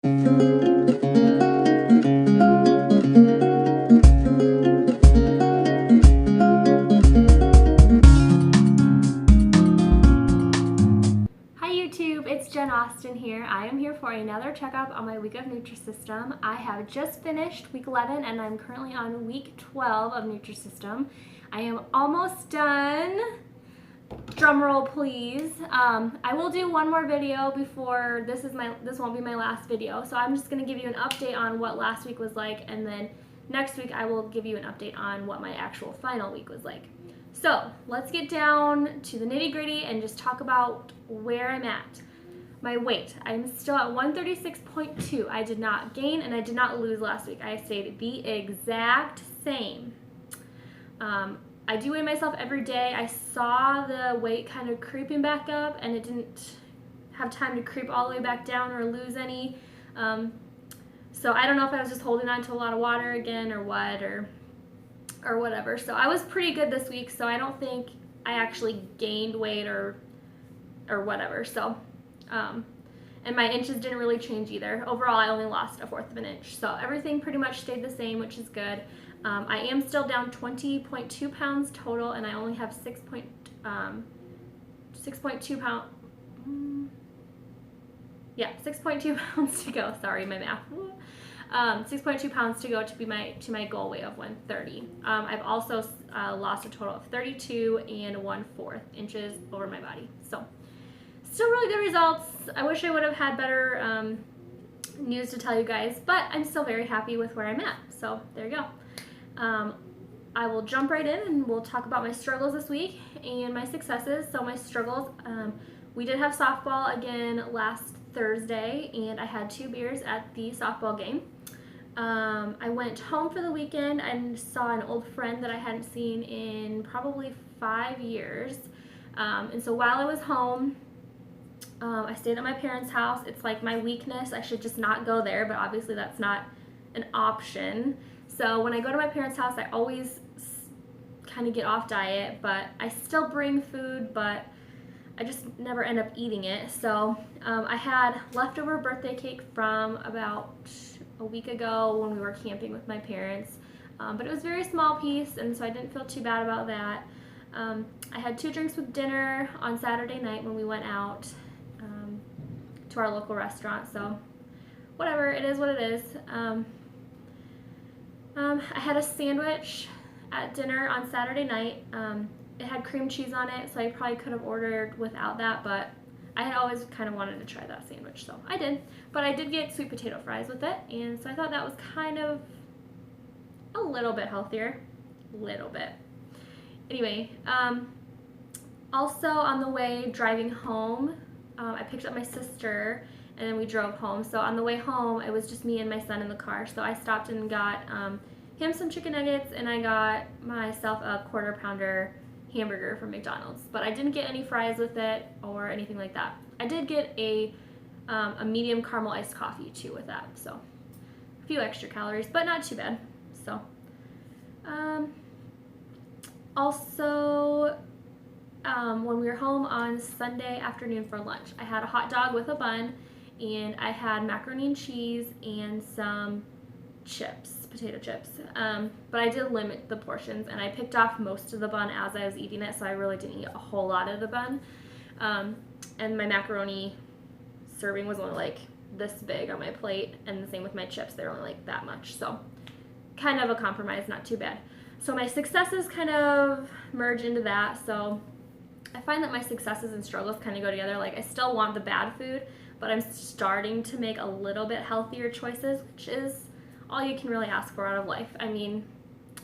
Austin here. I am here for another checkup on my week of Nutrisystem. I have just finished week 11 and I'm currently on week 12 of Nutrisystem. I am almost done. Drum roll please. I will do one more video before this won't be my last video. So I'm just going to give you an update on what last week was like, and then next week I will give you an update on what my actual final week was like. So let's get down to the nitty gritty and just talk about where I'm at. My weight, I'm still at 136.2. I did not gain and I did not lose last week. I stayed the exact same. I do weigh myself every day. I saw the weight kind of creeping back up and it didn't have time to creep all the way back down or lose any. So I don't know if I was just holding on to a lot of water again or what or whatever. So I was pretty good this week, so I don't think I actually gained weight or whatever. So and my inches didn't really change either. Overall, I only lost 1/4 of an inch. So everything pretty much stayed the same, which is good. I am still down 20.2 pounds total, and I only have 6.2 pounds. 6.2 pounds to go. Sorry, my math. 6.2 pounds to go to my goal weight of 130. I've also lost a total of 32 and 1/4 inches over my body. So still really good results. I wish I would have had better news to tell you guys, but I'm still very happy with where I'm at. So there you go. I will jump right in and we'll talk about my struggles this week and my successes. So my struggles, we did have softball again last Thursday, and I had 2 beers at the softball game. I went home for the weekend and saw an old friend that I hadn't seen in probably 5 years. And so while I was home, I stayed at my parents' house. It's like my weakness. I should just not go there, but obviously that's not an option. So when I go to my parents' house, I always kind of get off diet, but I still bring food, but I just never end up eating it. So I had leftover birthday cake from about a week ago when we were camping with my parents, but it was a very small piece, and so I didn't feel too bad about that. I had 2 drinks with dinner on Saturday night when we went out to our local restaurant, so whatever, it is what it is. I had a sandwich at dinner on Saturday night. It had cream cheese on it, so I probably could have ordered without that, but I had always kind of wanted to try that sandwich, so I did. But I did get sweet potato fries with it, and so I thought that was kind of a little bit healthier. Little bit. Anyway, also on the way driving home, I picked up my sister and then we drove home. So on the way home, it was just me and my son in the car. So I stopped and got him some chicken nuggets, and I got myself a 1/4 pounder hamburger from McDonald's. But I didn't get any fries with it or anything like that. I did get a medium caramel iced coffee too with that. So a few extra calories, but not too bad. So also, when we were home on Sunday afternoon for lunch, I had a hot dog with a bun, and I had macaroni and cheese and some chips, potato chips. But I did limit the portions, and I picked off most of the bun as I was eating it, so I really didn't eat a whole lot of the bun. And my macaroni serving was only like this big on my plate, and the same with my chips. They're only like that much, so kind of a compromise, not too bad. So my successes kind of merge into that. So I find that my successes and struggles kind of go together. Like, I still want the bad food, but I'm starting to make a little bit healthier choices, which is all you can really ask for out of life. I mean,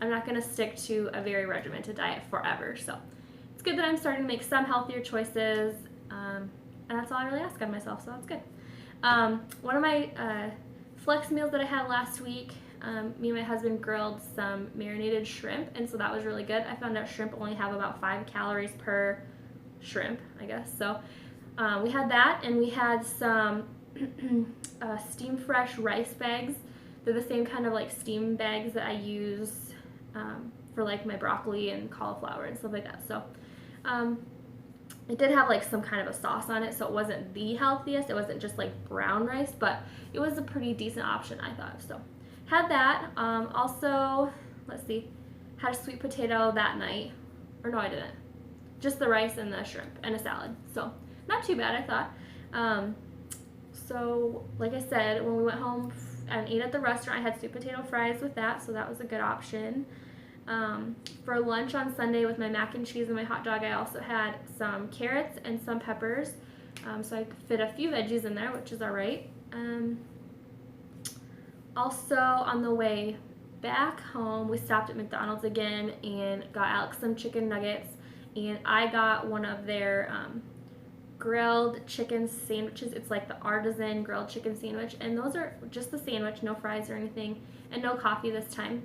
I'm not going to stick to a very regimented diet forever. So it's good that I'm starting to make some healthier choices, and that's all I really ask of myself, so that's good. One of my flex meals that I had last week, me and my husband grilled some marinated shrimp, and so that was really good. I found out shrimp only have about 5 calories per shrimp, I guess. So we had that, and we had some steam fresh rice bags. They're the same kind of like steam bags that I use for like my broccoli and cauliflower and stuff like that. So It did have like some kind of a sauce on it, so it wasn't the healthiest. It wasn't just like brown rice, but it was a pretty decent option, I thought. So had that. Also, let's see, had a sweet potato that night. Or no, I didn't. Just the rice and the shrimp and a salad. So not too bad, I thought. So like I said, when we went home and ate at the restaurant, I had sweet potato fries with that, so that was a good option. For lunch on Sunday with my mac and cheese and my hot dog, I also had some carrots and some peppers. So I could fit a few veggies in there, which is all right. Also, on the way back home, we stopped at McDonald's again and got Alex some chicken nuggets. And I got one of their grilled chicken sandwiches. It's like the artisan grilled chicken sandwich. And those are just the sandwich, no fries or anything, and no coffee this time.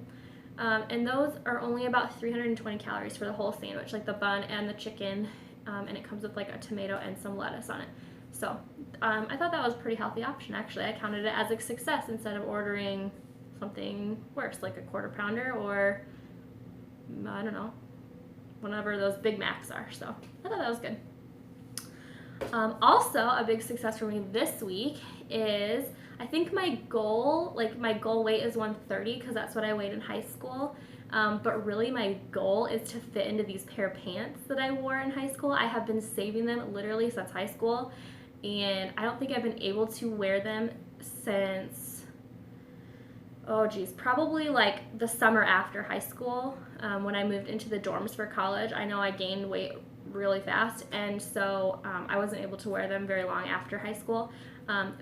And those are only about 320 calories for the whole sandwich, like the bun and the chicken, and it comes with like a tomato and some lettuce on it. So I thought that was a pretty healthy option, actually. I counted it as a success instead of ordering something worse, like a quarter pounder or, I don't know, whatever those Big Macs are. So I thought that was good. Also, a big success for me this week is, I think my goal weight is 130 because that's what I weighed in high school. But really my goal is to fit into these pair of pants that I wore in high school. I have been saving them literally since high school, and I don't think I've been able to wear them since, probably like the summer after high school, when I moved into the dorms for college. I know I gained weight really fast, and so I wasn't able to wear them very long after high school.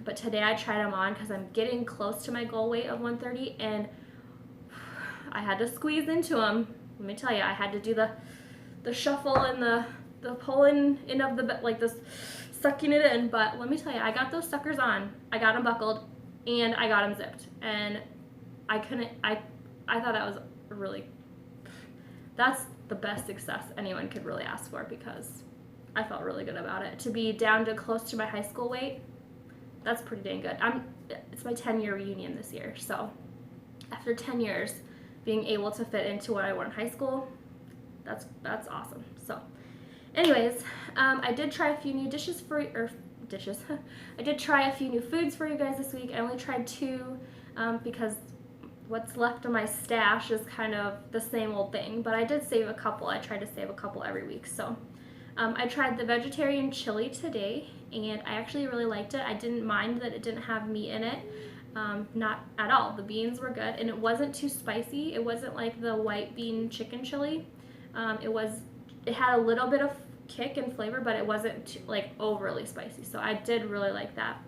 But today I tried them on because I'm getting close to my goal weight of 130, and I had to squeeze into them. Let me tell you, I had to do the shuffle and the pulling in of the, like this, sucking it in. But let me tell you, I got those suckers on. I got them buckled, and I got them zipped. And I thought that was that's the best success anyone could really ask for, because I felt really good about it. To be down to close to my high school weight, that's pretty dang good. It's my 10-year reunion this year, so after 10 years, being able to fit into what I wore in high school, that's awesome. So anyways, I did try a few new I did try a few new foods for you guys this week. I only tried 2 because what's left of my stash is kind of the same old thing, but I did save a couple. I try to save a couple every week. So I tried the vegetarian chili today, and I actually really liked it. I didn't mind that it didn't have meat in it. Not at all. The beans were good, and it wasn't too spicy. It wasn't like the white bean chicken chili. It had a little bit of kick and flavor, but it wasn't too, like, overly spicy. So I did really like that.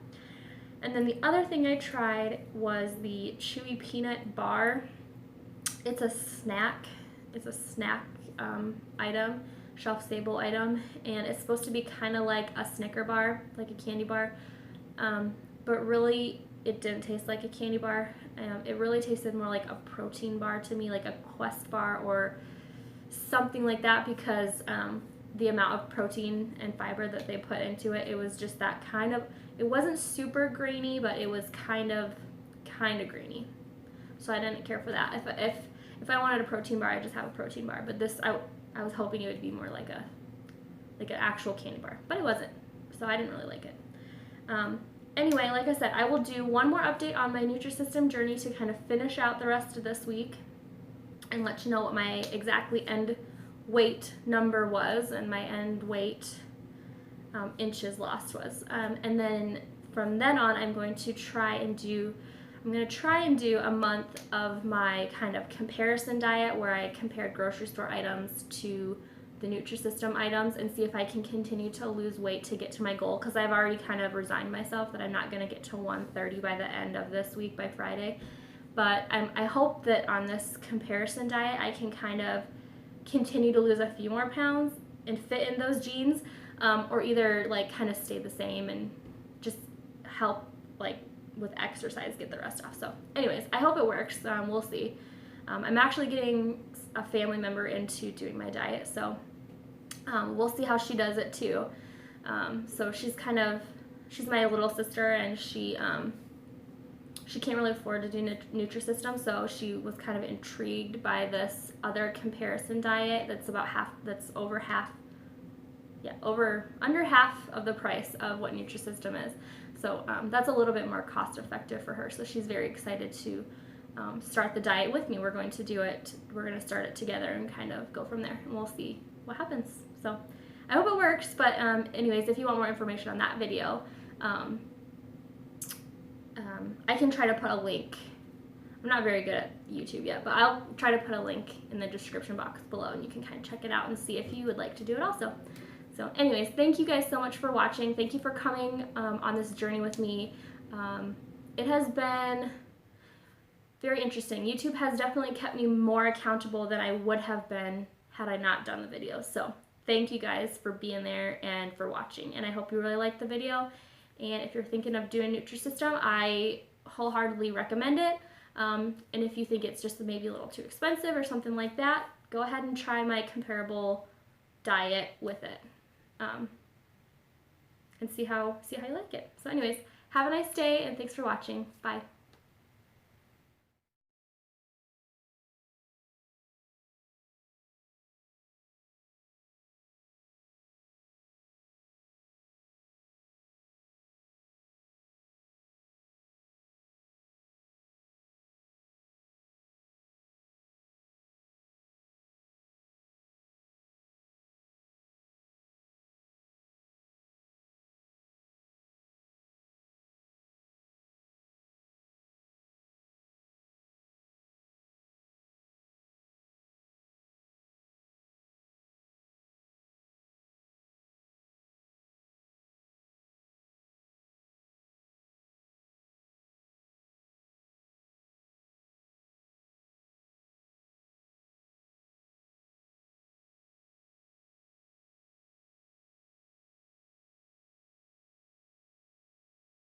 And then the other thing I tried was the chewy peanut bar. It's a snack. It's a snack item, shelf-stable item, and it's supposed to be kind of like a Snicker bar, like a candy bar, but really it didn't taste like a candy bar. It really tasted more like a protein bar to me, like a Quest bar or something like that, because the amount of protein and fiber that they put into it, it was just that kind of, it wasn't super grainy, but it was kind of grainy. So I didn't care for that. If I wanted a protein bar, I just have a protein bar. But this, I was hoping it would be more like an actual candy bar, but it wasn't. So I didn't really like it. Anyway, like I said, I will do one more update on my Nutrisystem journey to kind of finish out the rest of this week and let you know what my exactly end weight number was and my end weight inches lost was. And then from then on, I'm going to try and do a month of my kind of comparison diet where I compared grocery store items to the Nutrisystem items and see if I can continue to lose weight to get to my goal, because I've already kind of resigned myself that I'm not going to get to 130 by the end of this week, by Friday. But I hope that on this comparison diet I can kind of continue to lose a few more pounds and fit in those jeans, or either like kind of stay the same and just help like with exercise get the rest off. So anyways, I hope it works. We'll see. I'm actually getting a family member into doing my diet, so we'll see how she does it too. So she's my little sister, and she can't really afford to do Nutrisystem, so she was kind of intrigued by this other comparison diet that's over half yeah, under half of the price of what Nutrisystem is. So that's a little bit more cost effective for her. So she's very excited to start the diet with me. We're going to do it. We're going to start it together and kind of go from there, and we'll see what happens. So I hope it works. But anyways, if you want more information on that video, I can try to put a link. I'm not very good at YouTube yet, but I'll try to put a link in the description box below, and you can kind of check it out and see if you would like to do it also. So anyways, thank you guys so much for watching. Thank you for coming on this journey with me. It has been very interesting. YouTube has definitely kept me more accountable than I would have been had I not done the videos. So thank you guys for being there and for watching. And I hope you really liked the video. And if you're thinking of doing Nutrisystem, I wholeheartedly recommend it. And if you think it's just maybe a little too expensive or something like that, go ahead and try my comparable diet with it. And see how you like it. So anyways, have a nice day and thanks for watching. Bye.